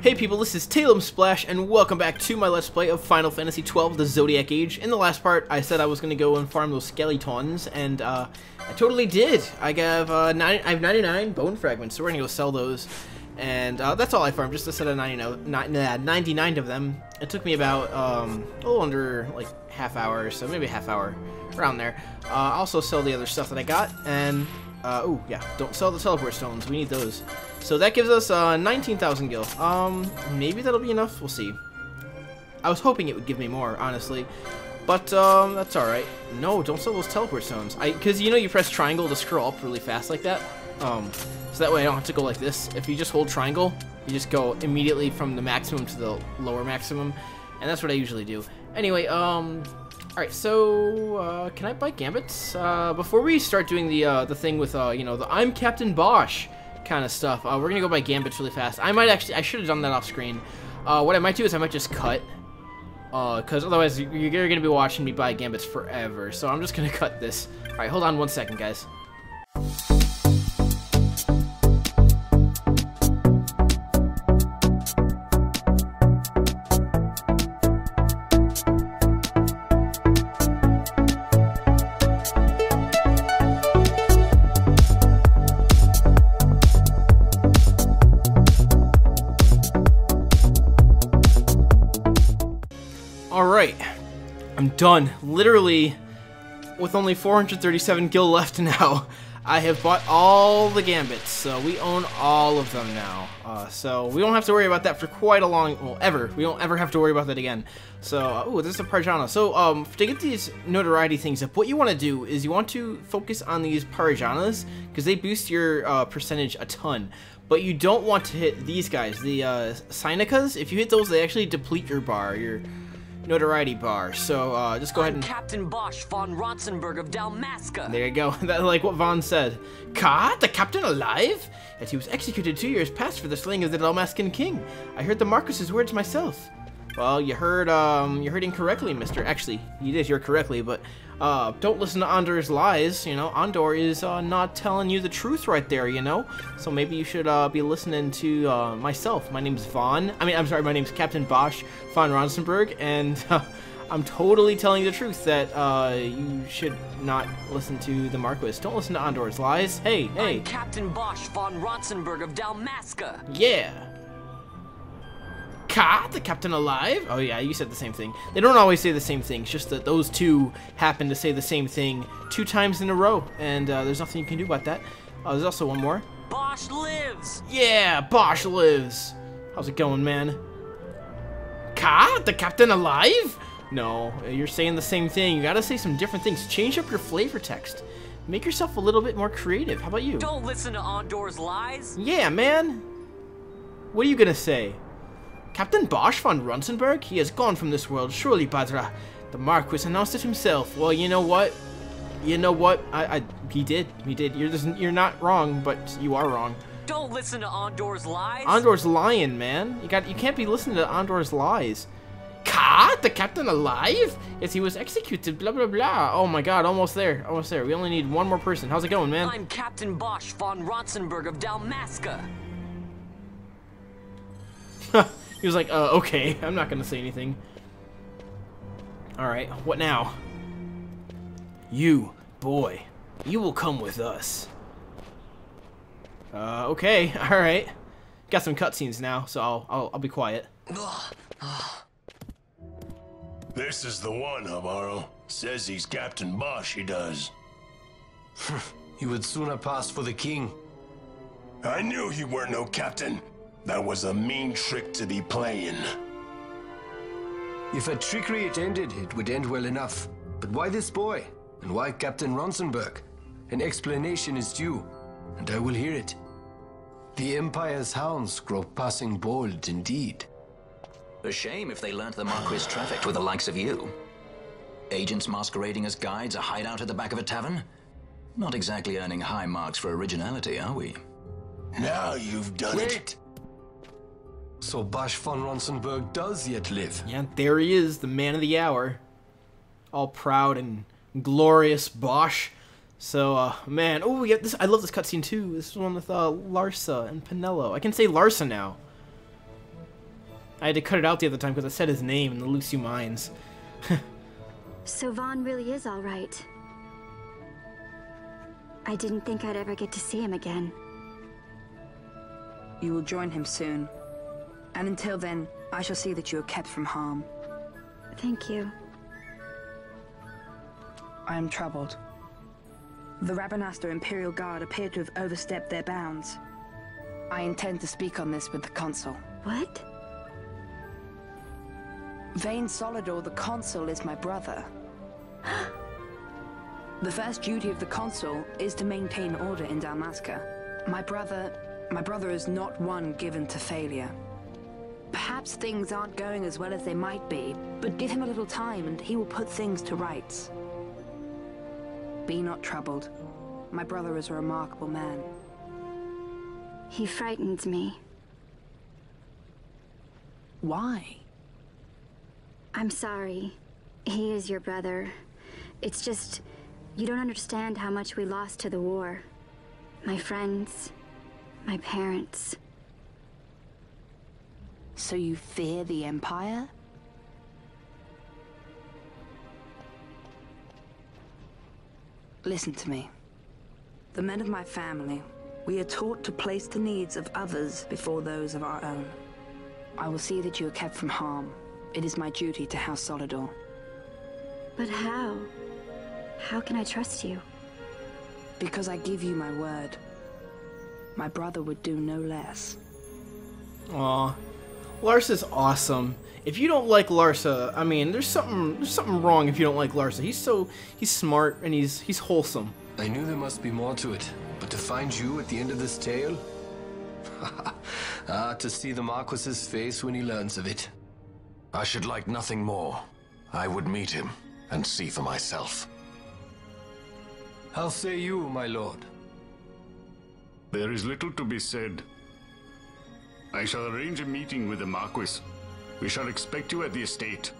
Hey people, this is Talem Splash, and welcome back to my Let's Play of Final Fantasy XII, the Zodiac Age. In the last part, I said I was going to go and farm those skeletons, and I totally did. I have 99 bone fragments, so we're going to go sell those. And that's all I farmed, just a set of 99 of them. It took me about a little under like half hour, so maybe a half hour, around there. I'll also sell the other stuff that I got, and oh yeah, don't sell the teleport stones, we need those. So that gives us 19,000 gil. Maybe that'll be enough, we'll see. I was hoping it would give me more, honestly. But that's alright. No, don't sell those teleport stones. Because you know you press triangle to scroll up really fast like that. So that way I don't have to go like this. If you just hold triangle, you just go immediately from the maximum to the lower maximum. And that's what I usually do. Anyway, alright, so, can I buy gambits? Before we start doing the thing with, you know, the I'm Captain Bosch kind of stuff, we're gonna go buy gambits really fast. I should have done that off screen. What I might do is I might just cut, because otherwise you're gonna be watching me buy gambits forever. So I'm just gonna cut this. Alright, hold on one second, guys. Alright, I'm done. Literally, with only 437 gil left now, I have bought all the gambits, so we own all of them now. So we don't have to worry about that for quite a long, well, ever. We don't ever have to worry about that again. So, oh, this is a Parajana. So, to get these notoriety things up, what you want to do is you want to focus on these Parajanas, because they boost your percentage a ton. But you don't want to hit these guys, the Sinecas. If you hit those, they actually deplete your bar, your notoriety bar. So just go ahead and Captain Bosch von Rotzenburg of Dalmasca. There you go. That's like what Vaughn said. KAH, the captain, alive? As he was executed 2 years past for the slaying of the Dalmascan king. I heard the Marquis's words myself. Well, you heard incorrectly, mister. Actually, you did hear correctly, but don't listen to Ondore's lies. You know, Ondore is not telling you the truth right there, you know? So maybe you should be listening to myself. My name's Vaughn. I'm sorry, my name's Captain Bosch von Ronsenberg, and I'm totally telling you the truth that you should not listen to the Marquis. Don't listen to Ondore's lies. Hey. I'm Captain Bosch von Rotzenburg of Dalmasca. Yeah. KAH, the captain, alive? Oh yeah, you said the same thing. They don't always say the same thing. It's just that those two happen to say the same thing 2 times in a row, and there's nothing you can do about that. There's also one more. Bosch lives! Yeah, Bosch lives! How's it going, man? KAH, the captain, alive? No, you're saying the same thing. You gotta say some different things. Change up your flavor text. Make yourself a little bit more creative. How about you? Don't listen to Ondore's lies. Yeah, man. What are you gonna say? Captain Bosch von Ronsenberg? He has gone from this world, surely, Badra. The Marquis announced it himself. Well, you know what? He did. You're not wrong, but you are wrong. Don't listen to Ondore's lies. Ondore's lying, man. You can't be listening to Ondore's lies. KAH, the captain, alive? Yes, he was executed, blah, blah, blah. Oh my god, almost there. Almost there. We only need one more person. How's it going, man? I'm Captain Bosch von Rotzenburg of Dalmasca. He was like, okay, I'm not gonna say anything. Alright, what now? You, boy, you will come with us. Okay, alright. Got some cutscenes now, so I'll be quiet. This is the one, Amaro. Says he's Captain Bosch, he does. He would sooner pass for the king. I knew he weren't no captain. That was a mean trick to be playing. If a trickery it ended, it would end well enough. But why this boy? And why Captain Ronsenberg? An explanation is due, and I will hear it. The Empire's hounds grow passing bold indeed. A shame if they learnt the Marquis trafficked with the likes of you. Agents masquerading as guides, a hideout at the back of a tavern? Not exactly earning high marks for originality, are we? Now you've done it. Wait! So Bosch von Ronsenberg does yet live. Yeah, there he is, the man of the hour. All proud and glorious Bosch. So, man, oh, yeah, this, I love this cutscene too. This is one with Larsa and Pinello. I can say Larsa now. I had to cut it out the other time because I said his name in the Lucio Mines. So Vaughn really is all right. I didn't think I'd ever get to see him again. You will join him soon. And until then, I shall see that you are kept from harm. Thank you. I am troubled. The Rabanastre Imperial Guard appear to have overstepped their bounds. I intend to speak on this with the Consul. What? Vayne Solidor, the Consul, is my brother. The first duty of the Consul is to maintain order in Dalmasca. My brother is not one given to failure. Perhaps things aren't going as well as they might be, but give him a little time and he will put things to rights. Be not troubled. My brother is a remarkable man. He frightens me. Why? I'm sorry. He is your brother. It's just, you don't understand how much we lost to the war. My friends, my parents. So you fear the Empire? Listen to me. The men of my family, we are taught to place the needs of others before those of our own. I will see that you are kept from harm. It is my duty to House Solidor. But how? How can I trust you? Because I give you my word. My brother would do no less. Aw. Larsa's awesome. If you don't like Larsa, I mean, there's something wrong if you don't like Larsa. He's smart and he's wholesome. I knew there must be more to it, but to find you at the end of this tale? To see the Marquis's face when he learns of it. I should like nothing more. I would meet him and see for myself. How say you, my lord? There is little to be said. I shall arrange a meeting with the Marquis. We shall expect you at the estate.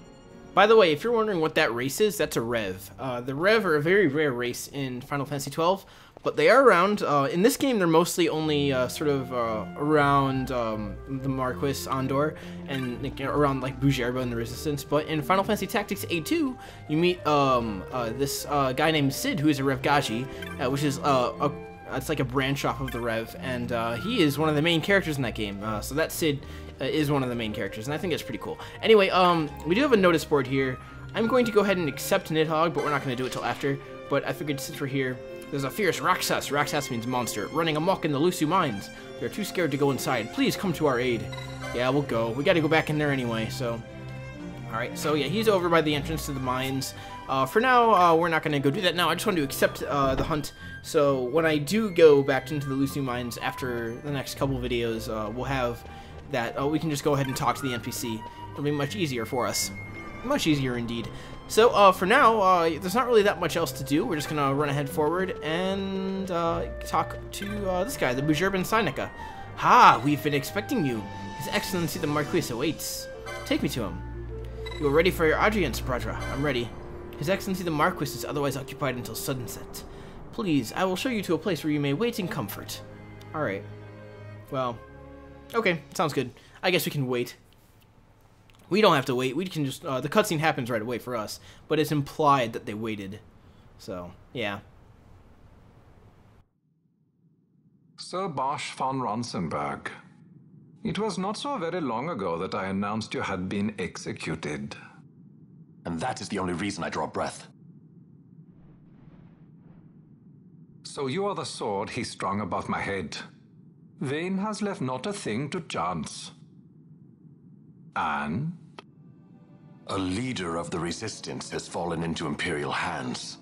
By the way, if you're wondering what that race is, that's a Rev. The Rev are a very rare race in Final Fantasy XII, but they are around. In this game, they're mostly only sort of around the Marquis, Ondore, and like, around like Bhujerba and the Resistance. But in Final Fantasy Tactics A2, you meet this guy named Cid, who is a Rev Gaji, which is it's like a branch off of the Rev, and he is one of the main characters in that game. So that Cid is one of the main characters, and I think that's pretty cool. Anyway, we do have a notice board here. I'm going to go ahead and accept Nidhogg, but we're not going to do it till after. But I figured since we're here, there's a fierce Raksas, Raksas means monster, running amok in the Lucio Mines. They're too scared to go inside. Please come to our aid. Yeah, we'll go. We gotta go back in there anyway, so... Alright, so yeah, he's over by the entrance to the mines. For now, we're not gonna go do that now. I just wanted to accept the hunt. So when I do go back into the Lucio Mines after the next couple videos, we'll have that. We can just go ahead and talk to the NPC. It'll be much easier for us. Much easier indeed. So for now, there's not really that much else to do. We're just gonna run ahead forward and talk to this guy, the Bhujerban Seneca. Ha! We've been expecting you. His Excellency the Marquis awaits. Take me to him. You are ready for your audience, Bradra. I'm ready. His Excellency the Marquis is otherwise occupied until sunset. Please, I will show you to a place where you may wait in comfort. Alright. Well, okay, sounds good. I guess we can wait. We don't have to wait. We can just, the cutscene happens right away for us, but it's implied that they waited. So, yeah. Sir Bosch von Ronsenberg, it was not so very long ago that I announced you had been executed. And that is the only reason I draw breath. So you are the sword he strung above my head. Vayne has left not a thing to chance. And? A leader of the Resistance has fallen into Imperial hands.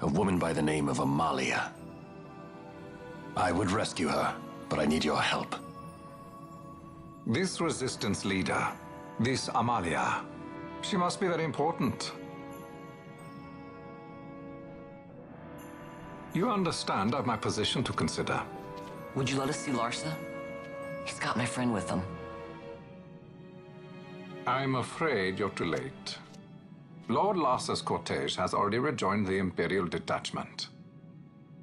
A woman by the name of Amalia. I would rescue her, but I need your help. This Resistance leader, this Amalia, she must be very important. You understand I've my position to consider. Would you let us see Larsa? He's got my friend with him. I'm afraid you're too late. Lord Larsa's cortege has already rejoined the Imperial detachment.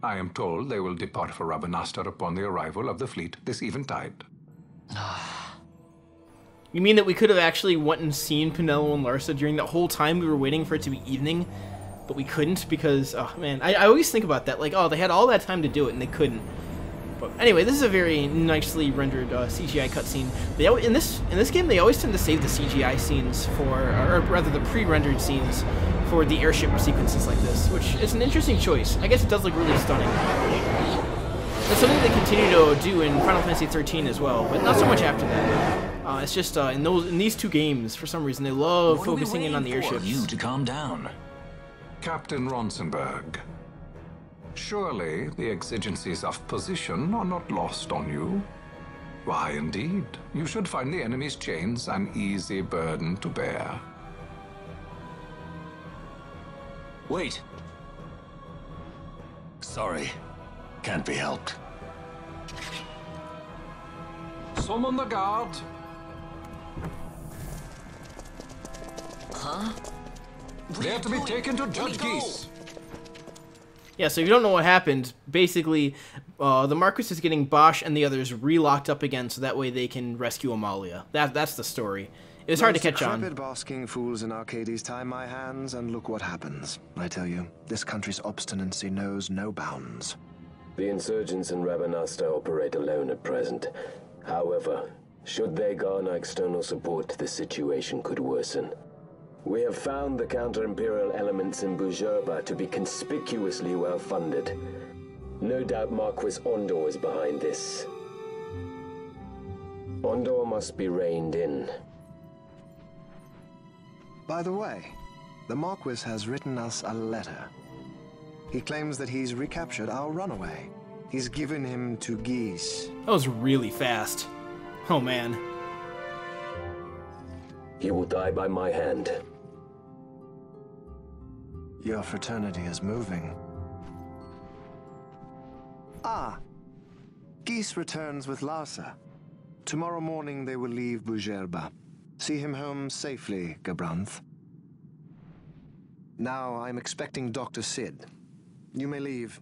I am told they will depart for Rabanastre upon the arrival of the fleet this eventide. You mean that we could have actually went and seen Penelo and Larsa during the whole time we were waiting for it to be evening, but we couldn't because, oh man, I always think about that. Like, oh, they had all that time to do it and they couldn't. But anyway, this is a very nicely rendered CGI cutscene. In this game, they always tend to save the CGI scenes for, or rather the pre-rendered scenes for the airship sequences like this, which is an interesting choice. I guess it does look really stunning. It's something they continue to do in Final Fantasy XIII as well, but not so much after that. It's just in these two games, for some reason, they love focusing in on the airships. You to calm down, Captain Ronsenberg. Surely the exigencies of position are not lost on you. Why, indeed, you should find the enemy's chains an easy burden to bear. Wait. Sorry. Can't be helped. Summon the guard. Huh? They are to be taken to Judge Geese. Yeah, so if you don't know what happened, basically, the Marquis is getting Bosch and the others re-locked up again so that way they can rescue Amalia. That's the story. It was hard to catch on. Decrepit basking fools in Arcades tie my hands, and look what happens. I tell you, this country's obstinacy knows no bounds. The insurgents in Rabanasta operate alone at present. However, should they garner external support, the situation could worsen. We have found the counter-imperial elements in Bhujerba to be conspicuously well-funded. No doubt Marquis Ondore is behind this. Ondore must be reined in. By the way, the Marquis has written us a letter. He claims that he's recaptured our runaway. He's given him to Geese. That was really fast. Oh man. He will die by my hand. Your fraternity is moving. Ah! Geese returns with Larsa. Tomorrow morning they will leave Bhujerba. See him home safely, Gabranth. Now I'm expecting Dr. Sid. You may leave.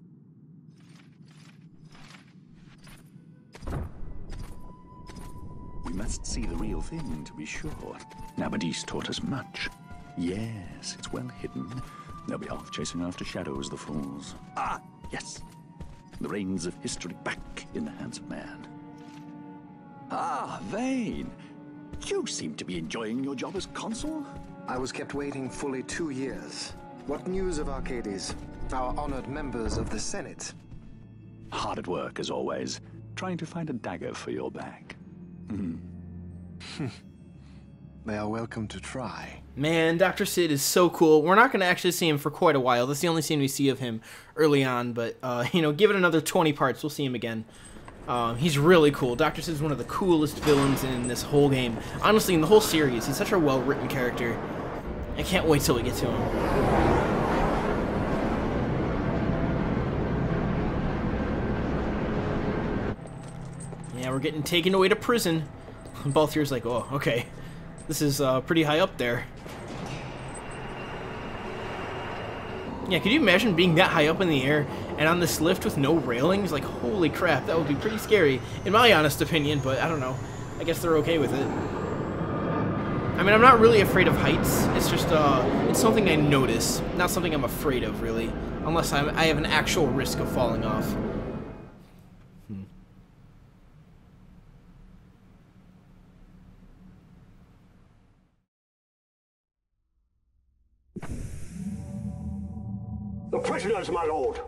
We must see the real thing to be sure. Nabadis taught us much. Yes, it's well hidden. They'll be off chasing after shadows, the fools. Ah, yes. The reins of history back in the hands of man. Ah, Vane. You seem to be enjoying your job as consul. I was kept waiting fully 2 years. What news of Arcades? Our honored members of the Senate? Hard at work, as always, trying to find a dagger for your back. They are welcome to try. Man, Dr. Sid is so cool. We're not going to actually see him for quite a while. That's the only scene we see of him early on, but, you know, give it another 20 parts, we'll see him again. He's really cool. Dr. Sid's one of the coolest villains in this whole game. Honestly, in the whole series, he's such a well-written character. I can't wait till we get to him. Yeah, we're getting taken away to prison. Balthier's like, oh, okay. This is pretty high up there. Yeah, could you imagine being that high up in the air and on this lift with no railings? Like, holy crap, that would be pretty scary, in my honest opinion, but I don't know. I guess they're okay with it. I mean, I'm not really afraid of heights. It's just, it's something I notice, not something I'm afraid of, really. Unless I have an actual risk of falling off. The prisoners, my lord.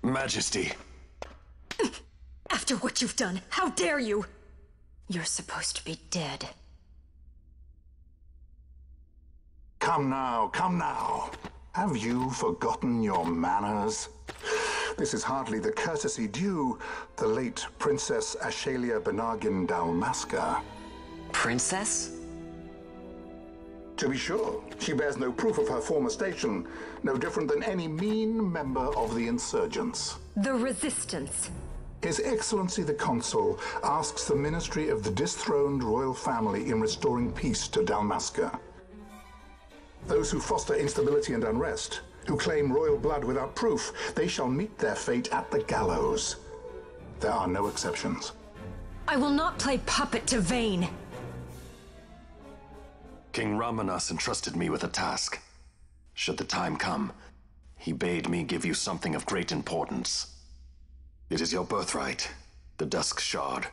Majesty. After what you've done, how dare you? You're supposed to be dead. Come now, come now. Have you forgotten your manners? This is hardly the courtesy due the late Princess Ashalia Benagin Dalmasca. Princess? To be sure, she bears no proof of her former station, no different than any mean member of the insurgents. The Resistance. His Excellency the Consul asks the ministry of the dethroned royal family in restoring peace to Dalmasca. Those who foster instability and unrest, who claim royal blood without proof, they shall meet their fate at the gallows. There are no exceptions. I will not play puppet to Vayne. King Ramanas entrusted me with a task. Should the time come, he bade me give you something of great importance. It is your birthright, the Dusk Shard.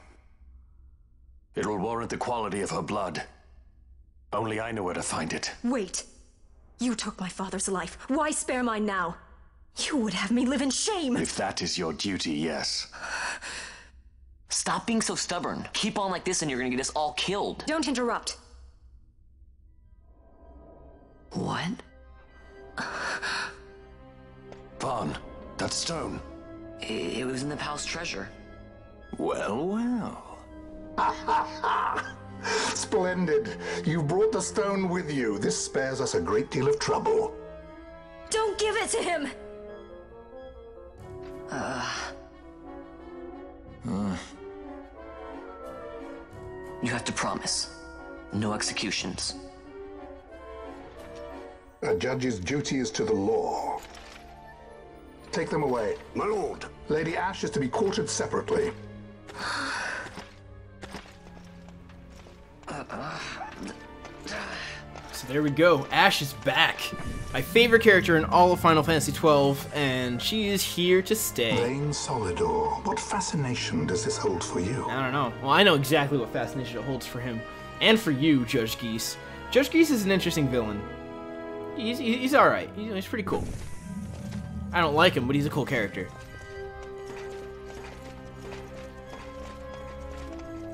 It will warrant the quality of her blood. Only I know where to find it. Wait. You took my father's life. Why spare mine now? You would have me live in shame. If that is your duty, yes. Stop being so stubborn. Keep on like this and you're gonna get us all killed. Don't interrupt. What? Vaughn, that stone. It was in the palace treasure. Well, well. Splendid. You've brought the stone with you. This spares us a great deal of trouble. Don't give it to him! You have to promise. No executions. A judge's duty is to the law. Take them away. My lord. Lady Ash is to be quartered separately. So there we go. Ash is back. My favorite character in all of Final Fantasy XII, and she is here to stay. Vayne Solidor, what fascination does this hold for you? I don't know. Well, I know exactly what fascination it holds for him. And for you, Judge Geese. Judge Geese is an interesting villain. He's alright. He's pretty cool. I don't like him, but he's a cool character.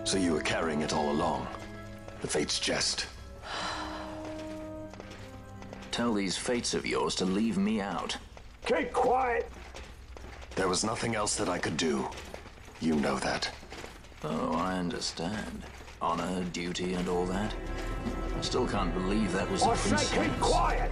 So you were carrying it all along. The Fate's jest. Tell these fates of yours to leave me out. Keep quiet. There was nothing else that I could do. You know that. Oh, I understand. Honor, duty, and all that. I still can't believe that was a coincidence. Say keep quiet.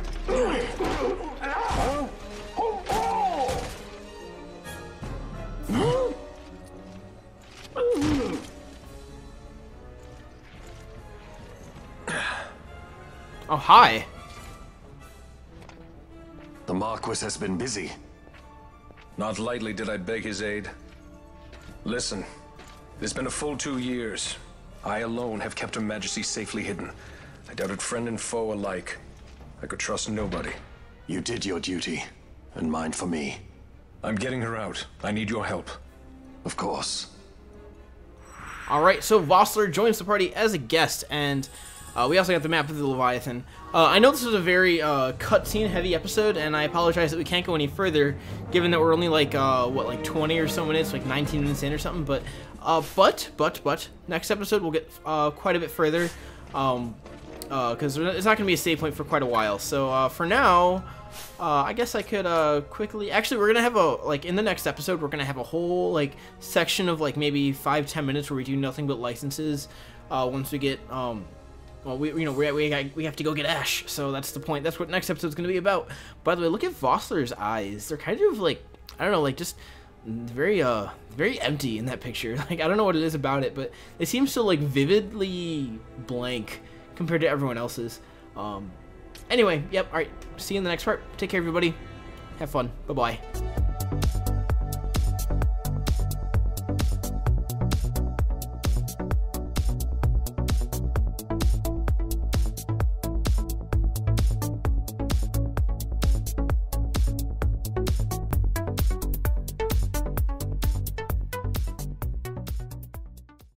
Oh, hi. The Marquis has been busy. Not lightly did I beg his aid. Listen, it has been a full 2 years. I alone have kept Her Majesty safely hidden. I doubted friend and foe alike. I could trust nobody. You did your duty, and mine for me. I'm getting her out. I need your help. Of course. Alright, so Vossler joins the party as a guest, and we also got the map of the Leviathan. I know this was a very cutscene heavy episode, and I apologize that we can't go any further, given that we're only like, what, like 20 or so minutes, like 19 minutes in or something, but next episode we'll get quite a bit further, because it's not going to be a save point for quite a while. So for now, I guess I could quickly, actually we're going to have a, like in the next episode, we're going to have a whole like section of like maybe 5-10 minutes where we do nothing but licenses, once we get, well, we have to go get Ash, so that's the point. That's what next episode's going to be about. By the way, look at Vossler's eyes. They're kind of like, I don't know, like just very empty in that picture. Like, I don't know what it is about it, but it seems so like vividly blank compared to everyone else's. Anyway, yep, alright, see you in the next part. Take care, everybody. Have fun. Bye-bye.